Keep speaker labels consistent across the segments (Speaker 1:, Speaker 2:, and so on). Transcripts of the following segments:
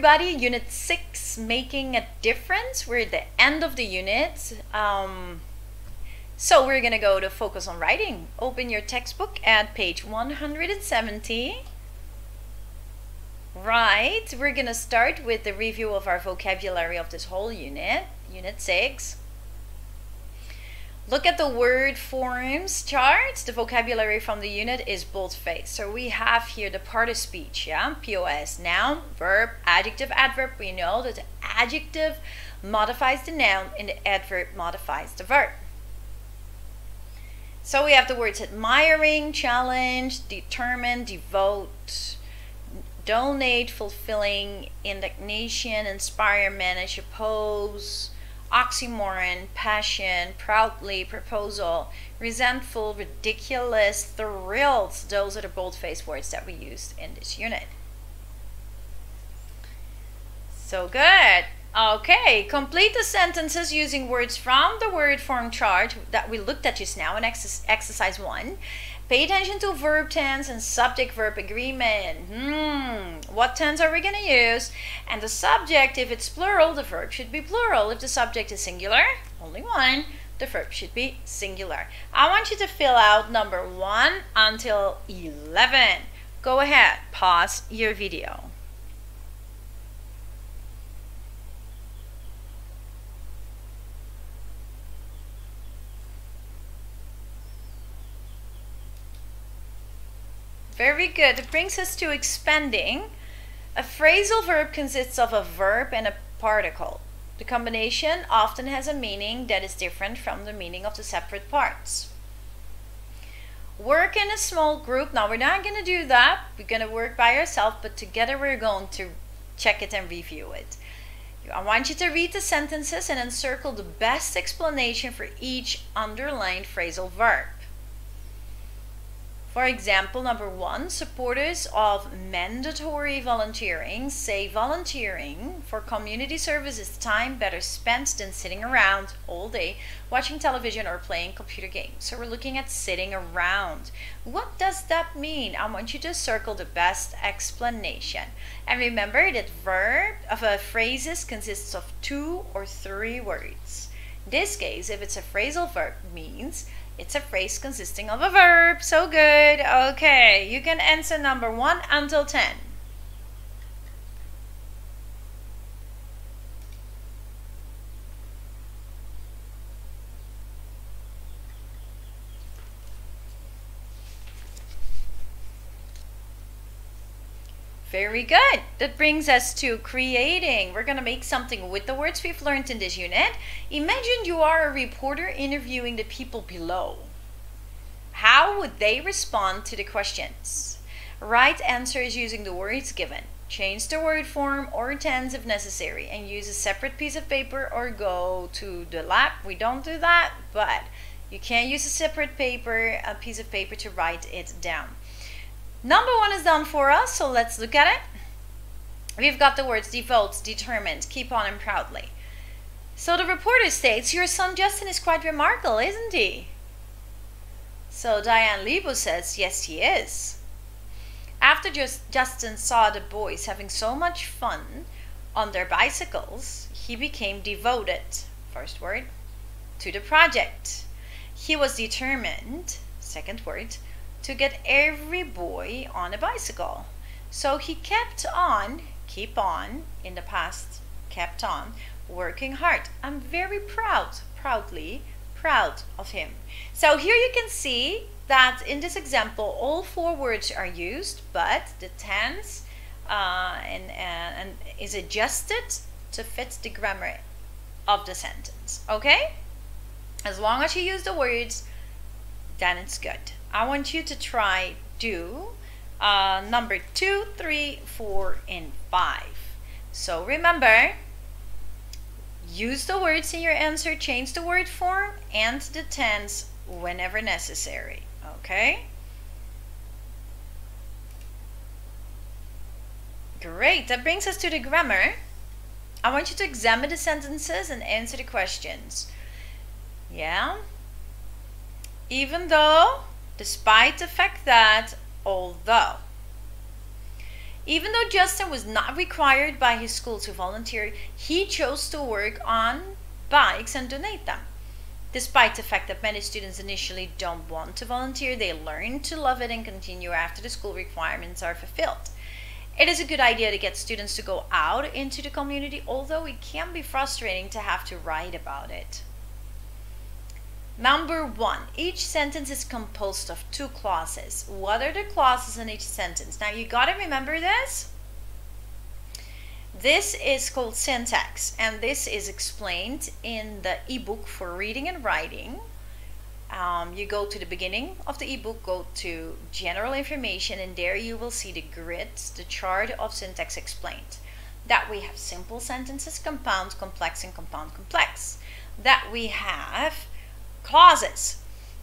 Speaker 1: everybody. Unit 6, making a difference. We're at the end of the unit. So we're going to go to focus on writing. Open your textbook at page 170. Right, we're going to start with the review of our vocabulary of this whole unit, Unit 6. Look at the word forms chart. The vocabulary from the unit is bold-faced. So we have here the part of speech, yeah? POS, noun, verb, adjective, adverb. We know that the adjective modifies the noun and the adverb modifies the verb. So we have the words admiring, challenge, determine, devote, donate, fulfilling, indignation, inspire, manage, oppose, oxymoron, passion, proudly, proposal, resentful, ridiculous, thrilled. Those are the bold-faced words that we used in this unit. So good. Okay, complete the sentences using words from the word form chart that we looked at just now in exercise 1. Pay attention to verb tense and subject-verb agreement. What tense are we going to use? And the subject, if it's plural, the verb should be plural. If the subject is singular, only one, the verb should be singular. I want you to fill out number 1 until 11. Go ahead, pause your video. Very good. It brings us to expanding. A phrasal verb consists of a verb and a particle. The combination often has a meaning that is different from the meaning of the separate parts. Work in a small group. Now we're not going to do that. We're going to work by ourselves, but together we're going to check it and review it. I want you to read the sentences and encircle the best explanation for each underlined phrasal verb. For example, number 1, supporters of mandatory volunteering say volunteering for community service is time better spent than sitting around all day watching television or playing computer games. So we're looking at sitting around. What does that mean? I want you to circle the best explanation. And remember that phrases consists of 2 or 3 words. In this case, if it's a phrasal verb, it means it's a phrase consisting of a verb. So good. Okay, you can answer number 1 until 10. Very good. That brings us to creating. We're going to make something with the words we've learned in this unit. Imagine you are a reporter interviewing the people below. How would they respond to the questions? Right answer is using the words given. Change the word form or tense if necessary and use a separate piece of paper or go to the lab. We don't do that, but you can use a separate piece of paper to write it down. Number 1 is done for us, so let's look at it. We've got the words devote, determined, keep on, and proudly. So the reporter states, your son Justin is quite remarkable, isn't he? So Diane Lebo says, yes, he is. After Justin saw the boys having so much fun on their bicycles, he became devoted, first word, to the project. He was determined, second word, to get every boy on a bicycle. So he kept on, keep on, in the past, kept on, working hard. I'm very proud of him. So here you can see that in this example, all 4 words are used, but the tense and is adjusted to fit the grammar of the sentence. Okay? As long as you use the words, then it's good. I want you to try do number 2, 3, 4, and 5. So remember, use the words in your answer, change the word form and the tense whenever necessary. Okay? Great. That brings us to the grammar. I want you to examine the sentences and answer the questions. Yeah? Even though, despite the fact that, although. Even though Justin was not required by his school to volunteer, he chose to work on bikes and donate them. Despite the fact that many students initially don't want to volunteer, they learn to love it and continue after the school requirements are fulfilled. It is a good idea to get students to go out into the community, although it can be frustrating to have to write about it. Number 1, each sentence is composed of 2 clauses. What are the clauses in each sentence? Now you gotta remember this. This is called syntax, and this is explained in the ebook for reading and writing. You go to the beginning of the ebook, go to general information, and there you will see the grids, the chart of syntax explained. That we have simple sentences, compound, complex, and compound complex. That we have clauses.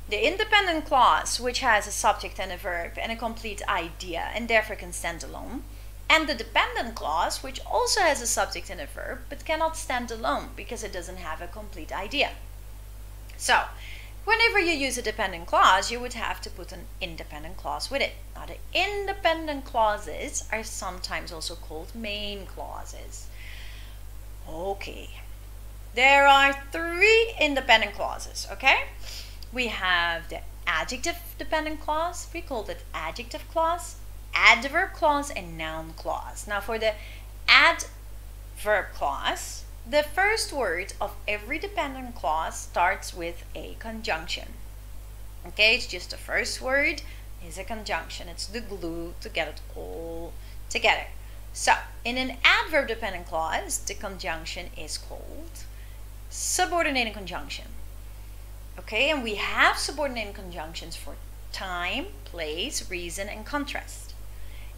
Speaker 1: The independent clause, which has a subject and a verb and a complete idea and therefore can stand alone. And the dependent clause, which also has a subject and a verb but cannot stand alone because it doesn't have a complete idea. So, whenever you use a dependent clause, you would have to put an independent clause with it. Now, the independent clauses are sometimes also called main clauses. Okay. There are 3 independent clauses, okay? We have the adjective dependent clause, we call it adjective clause, adverb clause, and noun clause. Now for the adverb clause, the first word of every dependent clause starts with a conjunction. Okay, it's just the first word is a conjunction. It's the glue to get it all together. So in an adverb dependent clause, the conjunction is called subordinating conjunction. Okay, and we have subordinating conjunctions for time, place, reason, and contrast.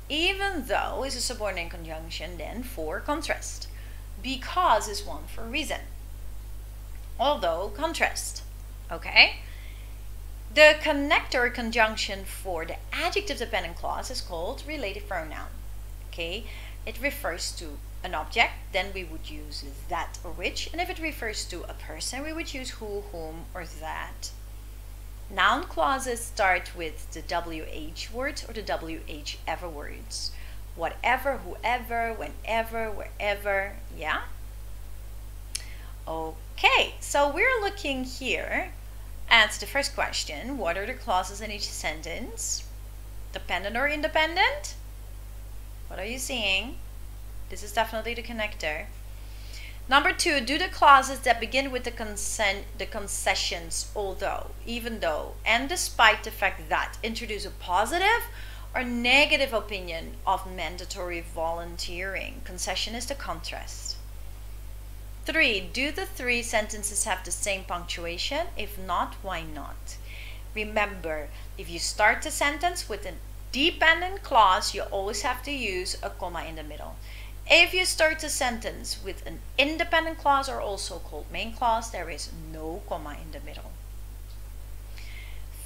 Speaker 1: Even though is a subordinating conjunction then for contrast. Because is one for reason. Although contrast. Okay? The connector conjunction for the adjective dependent clause is called relative pronoun. Okay? It refers to an object, then we would use that or which, and if it refers to a person, we would use who, whom, or that. Noun clauses start with the WH words or the WH ever words. Whatever, whoever, whenever, wherever, yeah? Okay, so we're looking here at the first question. What are the clauses in each sentence? Dependent or independent? What are you seeing? This is definitely the connector. Number 2, do the clauses that begin with the concessions, although, even though, and despite the fact that introduce a positive or negative opinion of mandatory volunteering. Concession is the contrast. 3, do the 3 sentences have the same punctuation? If not, why not? Remember, if you start the sentence with a dependent clause, you always have to use a comma in the middle. If you start a sentence with an independent clause, or also called main clause, there is no comma in the middle.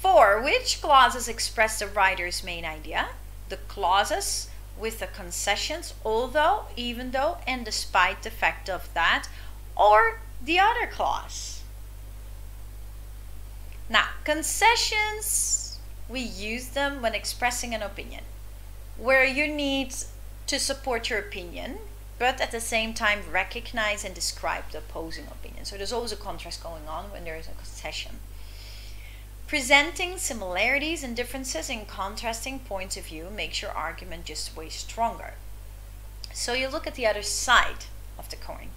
Speaker 1: 4, which clauses express the writer's main idea? The clauses with the concessions, although, even though, and despite the fact of that, or the other clause. Now, concessions, we use them when expressing an opinion, where you need to support your opinion, but at the same time recognize and describe the opposing opinion. So there's always a contrast going on when there is a concession. Presenting similarities and differences in contrasting points of view makes your argument just way stronger. So you look at the other side of the coin.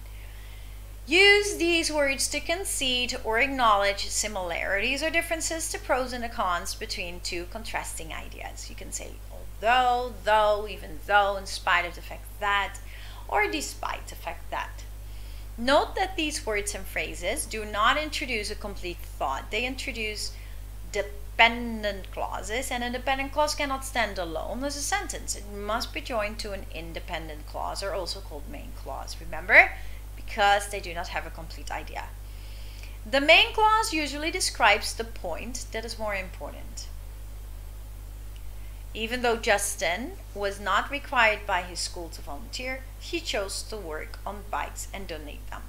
Speaker 1: Use these words to concede or acknowledge similarities or differences to pros and the cons between 2 contrasting ideas. You can say although, though, even though, in spite of the fact that, or despite the fact that. Note that these words and phrases do not introduce a complete thought. They introduce dependent clauses, and a dependent clause cannot stand alone as a sentence. It must be joined to an independent clause, or also called main clause. Remember? Because they do not have a complete idea. The main clause usually describes the point that is more important. Even though Justin was not required by his school to volunteer, he chose to work on bikes and donate them.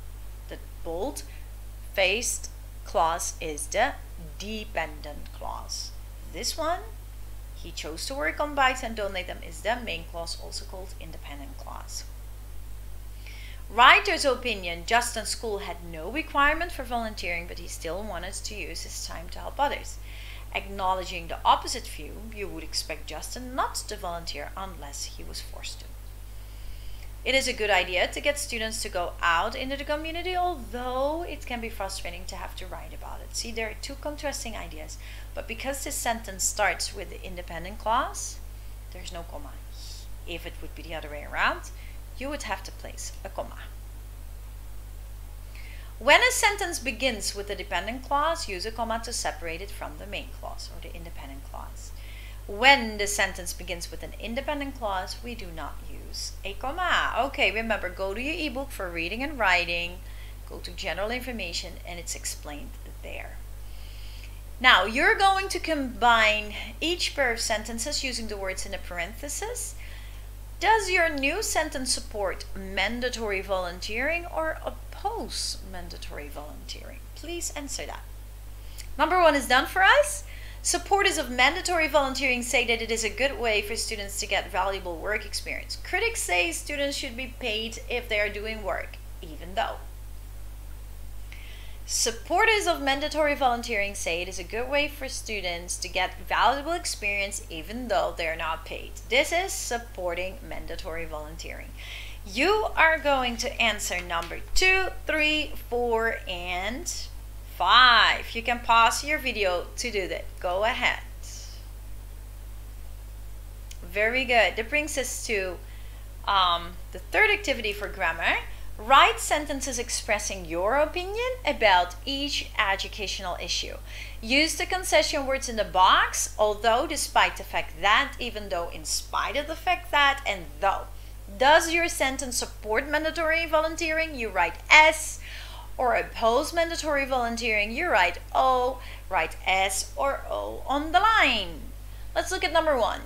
Speaker 1: The bold-faced clause is the dependent clause. This one, he chose to work on bikes and donate them is the main clause, also called independent clause. Writer's opinion: Justin's school had no requirement for volunteering, but he still wanted to use his time to help others. Acknowledging the opposite view, you would expect Justin not to volunteer unless he was forced to. It is a good idea to get students to go out into the community, although it can be frustrating to have to write about it. See, there are two contrasting ideas, but because this sentence starts with the independent clause, there's no comma. If it would be the other way around, you would have to place a comma. When a sentence begins with a dependent clause, use a comma to separate it from the main clause or the independent clause. When the sentence begins with an independent clause, we do not use a comma. Okay, remember, go to your ebook for reading and writing, go to general information, and it's explained there. Now, you're going to combine each pair of sentences using the words in the parentheses. Does your new sentence support mandatory volunteering or oppose mandatory volunteering? Please answer that. Number 1 is done for us. Supporters of mandatory volunteering say that it is a good way for students to get valuable work experience. Critics say students should be paid if they are doing work, even though. Supporters of mandatory volunteering say it is a good way for students to get valuable experience even though they're not paid. This is supporting mandatory volunteering. You are going to answer number 2, 3, 4, and 5. You can pause your video to do that. Go ahead. Very good. That brings us to the third activity for grammar. Write sentences expressing your opinion about each educational issue. Use the concession words in the box, although, despite the fact that, even though, in spite of the fact that, and though. Does your sentence support mandatory volunteering? You write S. Or oppose mandatory volunteering? You write O. Write S or O on the line. Let's look at number 1.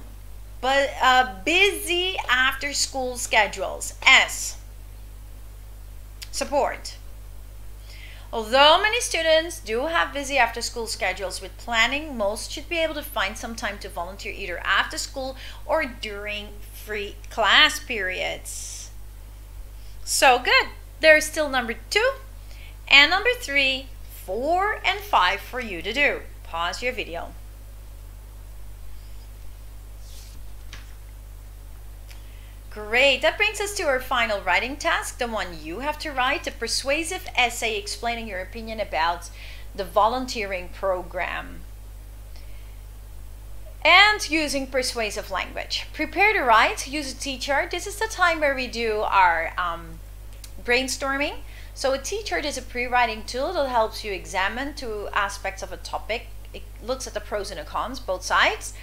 Speaker 1: But busy after school schedules. S. Support. Although many students do have busy after school schedules with planning, most should be able to find some time to volunteer either after school or during free class periods. So good. There's still number 2 and number 3, 4, and 5 for you to do. Pause your video. Great, that brings us to our final writing task, the one you have to write, a persuasive essay explaining your opinion about the volunteering program and using persuasive language. Prepare to write, use a T-chart. This is the time where we do our brainstorming. So a T-chart is a pre-writing tool that helps you examine two aspects of a topic. It looks at the pros and the cons, both sides.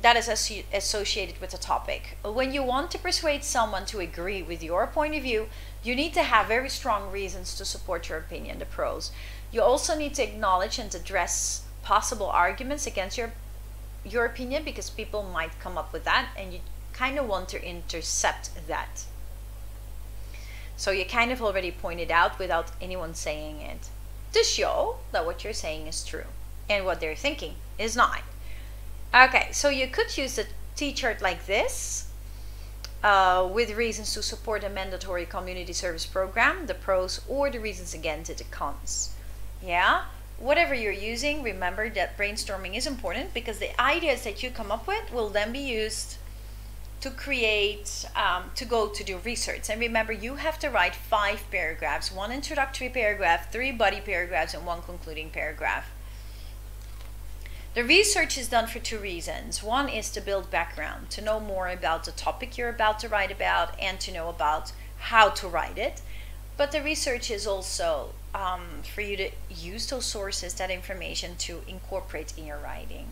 Speaker 1: That is associated with the topic. When you want to persuade someone to agree with your point of view, you need to have very strong reasons to support your opinion, the pros. You also need to acknowledge and address possible arguments against your opinion, because people might come up with that and you kind of want to intercept that. So you kind of already pointed out without anyone saying it, to show that what you're saying is true and what they're thinking is not. Okay, so you could use a T-chart like this with reasons to support a mandatory community service program, the pros, or the reasons against it, the cons. Yeah, whatever you're using, remember that brainstorming is important because the ideas that you come up with will then be used to create, to go to do research. And remember, you have to write 5 paragraphs, 1 introductory paragraph, 3 body paragraphs, and 1 concluding paragraph. The research is done for 2 reasons. One is to build background, to know more about the topic you're about to write about and to know about how to write it. But the research is also for you to use those sources, that information, to incorporate in your writing.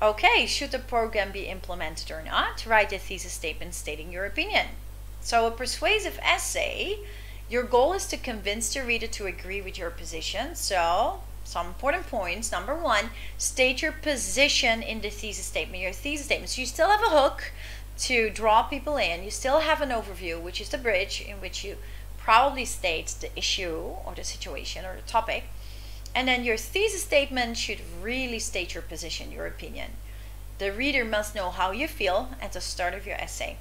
Speaker 1: Okay, should the program be implemented or not? Write a thesis statement stating your opinion. So a persuasive essay, your goal is to convince the reader to agree with your position. So some important points. Number 1, state your position in the thesis statement. Your thesis statement. So you still have a hook to draw people in. You still have an overview, which is the bridge, in which you probably state the issue or the situation or the topic. And then your thesis statement should really state your position, your opinion. The reader must know how you feel at the start of your essay.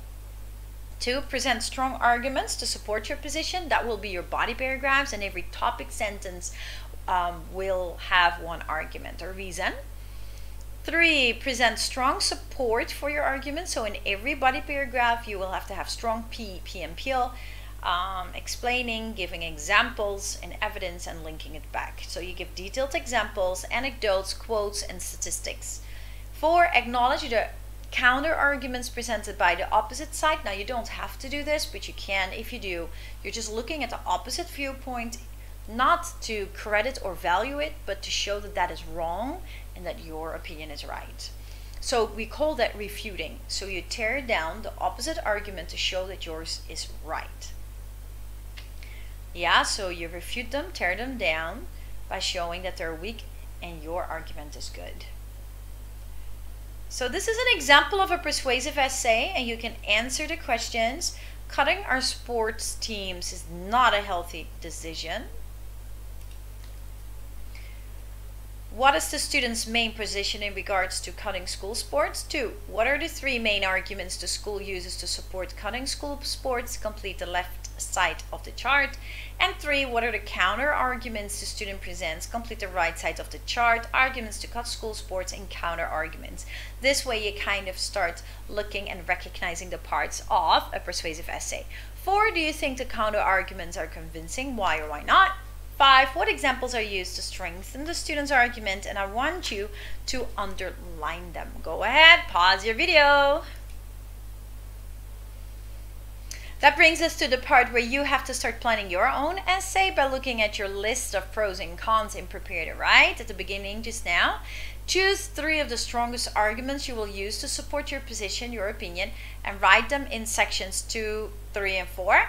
Speaker 1: 2, present strong arguments to support your position. That will be your body paragraphs, and every topic sentence will have one argument or reason. 3, present strong support for your argument. So in every body paragraph, you will have to have strong and peel, explaining, giving examples and evidence, and linking it back. So you give detailed examples, anecdotes, quotes, and statistics. 4, acknowledge the counter arguments presented by the opposite side. Now you don't have to do this, but you can if you do. You're just looking at the opposite viewpoint, not to credit or value it, but to show that that is wrong and that your opinion is right. So we call that refuting. So you tear down the opposite argument to show that yours is right. Yeah, so you refute them, tear them down by showing that they're weak and your argument is good. So this is an example of a persuasive essay, and you can answer the questions. Cutting our sports teams is not a healthy decision. What is the student's main position in regards to cutting school sports? 2, what are the 3 main arguments the school uses to support cutting school sports? Complete the left side of the chart. And 3, what are the counter arguments the student presents? Complete the right side of the chart. Arguments to cut school sports and counter arguments. This way you kind of start looking and recognizing the parts of a persuasive essay. 4, do you think the counter arguments are convincing? Why or why not? 5, what examples are used to strengthen the student's argument? And I want you to underline them. Go ahead, pause your video. That brings us to the part where you have to start planning your own essay by looking at your list of pros and cons and prepare it right at the beginning just now. Choose 3 of the strongest arguments you will use to support your position, your opinion, and write them in sections 2, 3, and 4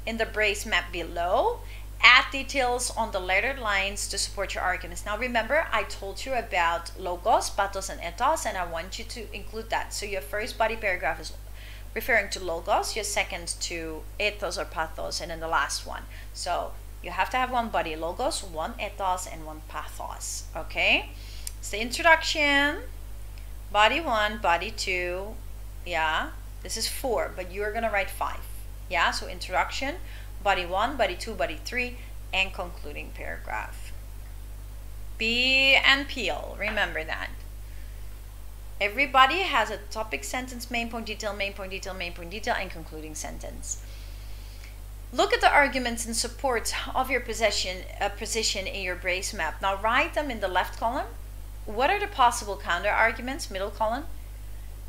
Speaker 1: in the brace map below. Add details on the lettered lines to support your arguments. Now remember, I told you about logos, pathos, and ethos, and I want you to include that. So your first body paragraph is referring to logos, your second to ethos or pathos, and then the last one. So you have to have one body logos, one ethos, and one pathos. Okay? It's the introduction, body 1, body 2. Yeah, this is 4, but you're gonna write 5. Yeah, so introduction, body 1, body 2, body 3, and concluding paragraph. Be and peel, remember that. Everybody has a topic, sentence, main point, detail, main point, detail, main point, detail, and concluding sentence. Look at the arguments in support of your position in your brace map. Now write them in the left column. What are the possible counter arguments, middle column?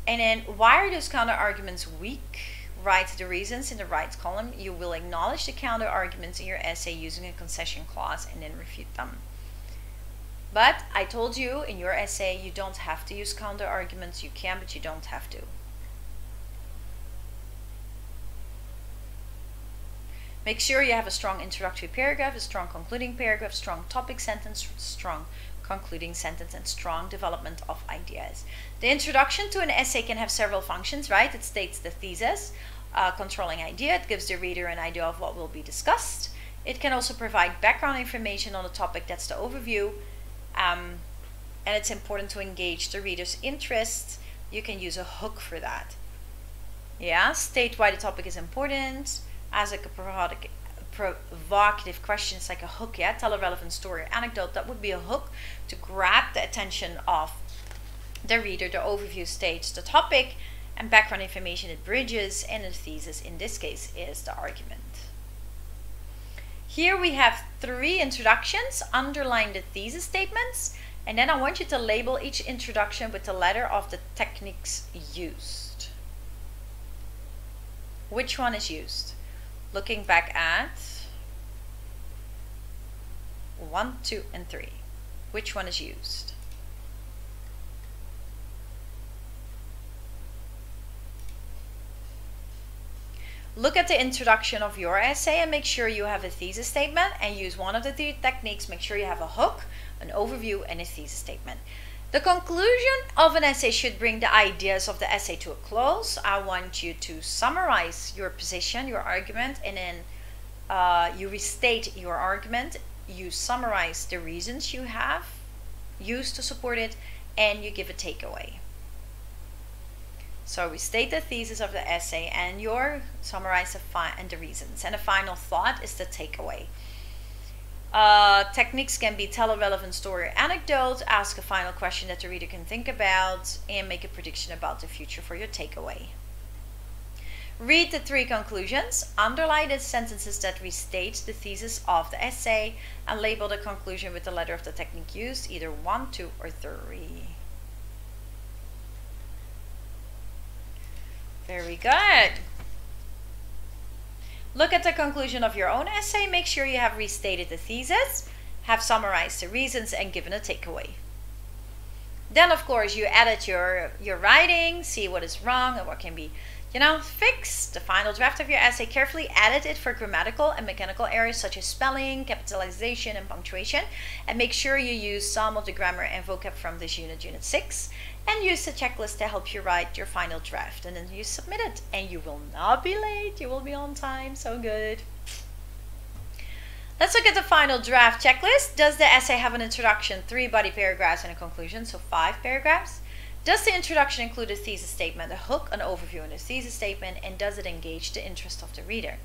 Speaker 1: And then why are those counter arguments weak? Write the reasons in the right column. You will acknowledge the counter arguments in your essay using a concession clause and then refute them. But I told you in your essay you don't have to use counter arguments. You can, but you don't have to. Make sure you have a strong introductory paragraph, a strong concluding paragraph, strong topic sentence, strong concluding sentence, and strong development of ideas. The introduction to an essay can have several functions, right? It states the thesis, controlling idea. It gives the reader an idea of what will be discussed. It can also provide background information on the topic. That's the overview. And it's important to engage the reader's interest. You can use a hook for that. Yeah, state why the topic is important. As a provocative questions like a hook. Yeah, tell a relevant story or anecdote. That would be a hook to grab the attention of the reader. The overview states the topic, and background information it bridges, and the thesis in this case is the argument. Here we have 3 introductions. Underline the thesis statements, and then I want you to label each introduction with the letter of the techniques used. Which one is used? Looking back at 1, 2, and 3. Which one is used? Look at the introduction of your essay and make sure you have a thesis statement and use one of the 3 techniques. Make sure you have a hook, an overview, and a thesis statement. The conclusion of an essay should bring the ideas of the essay to a close. I want you to summarize your position, your argument, and then you restate your argument you summarize the reasons you have used to support it, and you give a takeaway. So we state the thesis of the essay and you summarize the reasons. And the final thought is the takeaway. Techniques can be tell a relevant story or anecdote, ask a final question that the reader can think about, and make a prediction about the future for your takeaway. Read the 3 conclusions, underline the sentences that restate the thesis of the essay, and label the conclusion with the letter of the technique used, either 1, 2, or 3. Very good. Look at the conclusion of your own essay. Make sure you have restated the thesis, have summarized the reasons, and given a takeaway. Then, of course, you edit your writing, see what is wrong and what can be, fix the final draft of your essay. Carefully edit it for grammatical and mechanical errors such as spelling, capitalization, and punctuation. And make sure you use some of the grammar and vocab from this unit, Unit 6. And use the checklist to help you write your final draft. And then you submit it. And you will not be late. You will be on time. So good. Let's look at the final draft checklist. Does the essay have an introduction, 3 body paragraphs, and a conclusion? So 5 paragraphs. Does the introduction include a thesis statement, a hook, an overview, and a thesis statement? And does it engage the interest of the reader?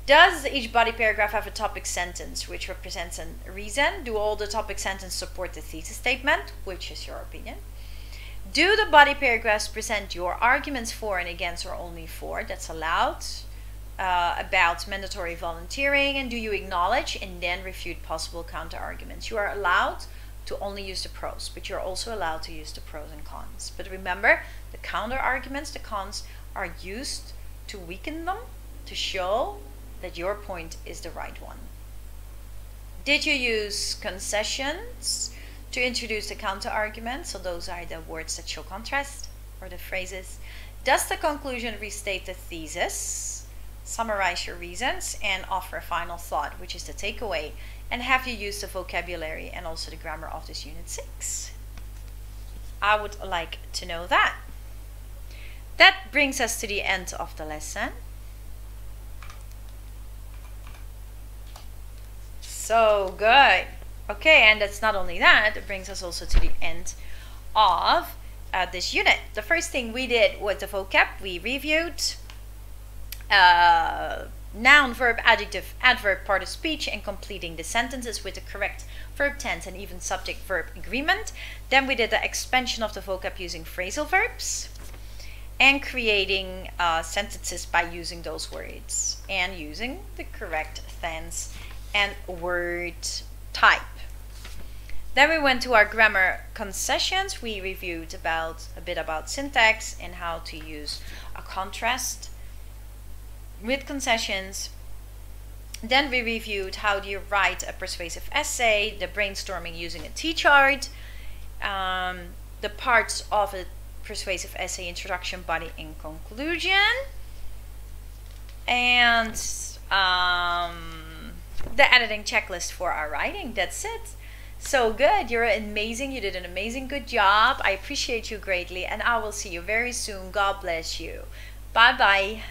Speaker 1: Does each body paragraph have a topic sentence which represents a reason? Do all the topic sentences support the thesis statement, which is your opinion? Do the body paragraphs present your arguments for and against, or only for? That's allowed. About mandatory volunteering. And do you acknowledge and then refute possible counter arguments? You are allowed to only use the pros, but you're also allowed to use the pros and cons. But remember, the counter arguments, the cons, are used to weaken them, to show that your point is the right one. Did you use concessions to introduce the counter argument? So those are the words that show contrast, or the phrases. Does the conclusion restate the thesis, summarize your reasons, and offer a final thought, which is the takeaway? And have you used the vocabulary and also the grammar of this Unit 6? I would like to know that. That brings us to the end of the lesson. So good. Okay, and that's not only that, it brings us also to the end of this unit. The first thing we did was the vocab. We reviewed noun, verb, adjective, adverb, part of speech, and completing the sentences with the correct verb tense and even subject-verb agreement. Then we did the expansion of the vocab using phrasal verbs and creating sentences by using those words and using the correct tense and word type. Then we went to our grammar concessions. We reviewed a bit about syntax and how to use a contrast with concessions. Then we reviewed how do you write a persuasive essay, the brainstorming using a T-chart, the parts of a persuasive essay: introduction, body, and conclusion, and the editing checklist for our writing. That's it. So good. You're amazing. You did an amazing good job. I appreciate you greatly, and I will see you very soon. God bless you. Bye bye.